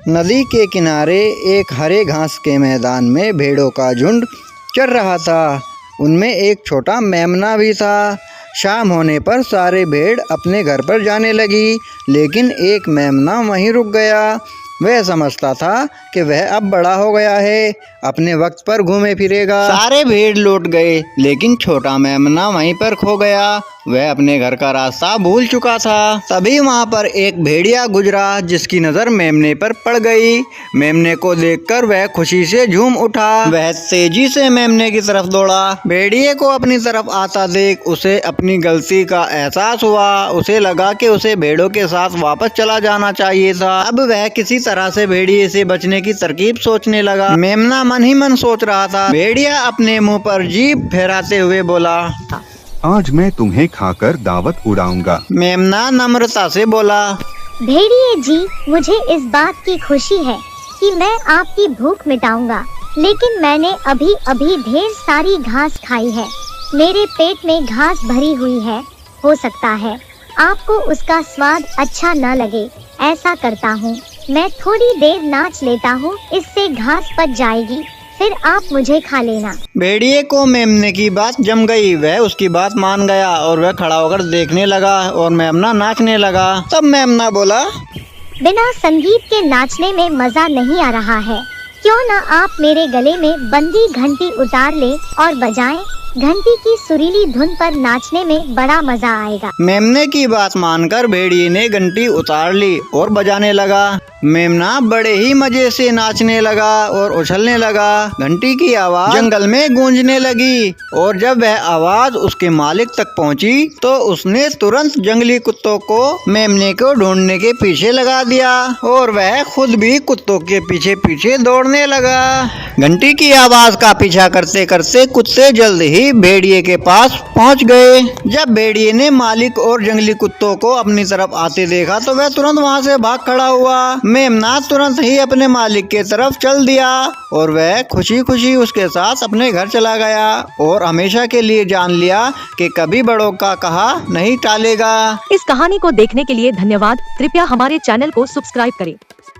नदी के किनारे एक हरे घास के मैदान में भेड़ों का झुंड चर रहा था। उनमें एक छोटा मेमना भी था। शाम होने पर सारे भेड़ अपने घर पर जाने लगी, लेकिन एक मेमना वहीं रुक गया। वह समझता था कि वह अब बड़ा हो गया है, अपने वक्त पर घूमे फिरेगा। सारे भेड़ लौट गए, लेकिन छोटा मेमना वहीं पर खो गया। वह अपने घर का रास्ता भूल चुका था। तभी वहाँ पर एक भेड़िया गुजरा, जिसकी नज़र मेमने पर पड़ गई। मेमने को देखकर वह खुशी से झूम उठा। वह तेजी से मेमने की तरफ दौड़ा। भेड़िए को अपनी तरफ आता देख उसे अपनी गलती का एहसास हुआ। उसे लगा कि उसे भेड़ों के साथ वापस चला जाना चाहिए था। अब वह किसी तरह से भेड़िए से बचने की तरकीब सोचने लगा। मेमना मन ही मन सोच रहा था। भेड़िया अपने मुंह पर जीभ फहराते हुए बोला, आज मैं तुम्हें खाकर दावत उड़ाऊंगा। मेमना नम्रता से बोला, भेड़िए जी, मुझे इस बात की खुशी है कि मैं आपकी भूख मिटाऊंगा, लेकिन मैंने अभी अभी ढेर सारी घास खाई है। मेरे पेट में घास भरी हुई है। हो सकता है आपको उसका स्वाद अच्छा न लगे। ऐसा करता हूँ, मैं थोड़ी देर नाच लेता हूँ, इससे घास पच जाएगी, फिर आप मुझे खा लेना। भेड़िए को मेमने की बात जम गई। वह उसकी बात मान गया और वह खड़ा होकर देखने लगा और मेमना नाचने लगा। तब मेमना बोला, बिना संगीत के नाचने में मजा नहीं आ रहा है। क्यों ना आप मेरे गले में बंदी घंटी उतार ले और बजाएं। घंटी की सुरीली धुन पर नाचने में बड़ा मजा आएगा। मेमने की बात मानकर भेड़िए ने घंटी उतार ली और बजाने लगा। मेमना बड़े ही मजे से नाचने लगा और उछलने लगा। घंटी की आवाज जंगल में गूंजने लगी और जब वह आवाज उसके मालिक तक पहुंची तो उसने तुरंत जंगली कुत्तों को मेमने को ढूंढने के पीछे लगा दिया और वह खुद भी कुत्तों के पीछे पीछे दौड़ने लगा। घंटी की आवाज का पीछा करते करते कुत्ते जल्द ही भेड़िए के पास पहुंच गए। जब भेड़िए ने मालिक और जंगली कुत्तों को अपनी तरफ आते देखा तो वह तुरंत वहां से भाग खड़ा हुआ। मेमना तुरंत ही अपने मालिक के तरफ चल दिया और वह खुशी खुशी उसके साथ अपने घर चला गया और हमेशा के लिए जान लिया कि कभी बड़ों का कहा नहीं टालेगा। इस कहानी को देखने के लिए धन्यवाद। कृपया हमारे चैनल को सब्सक्राइब करें।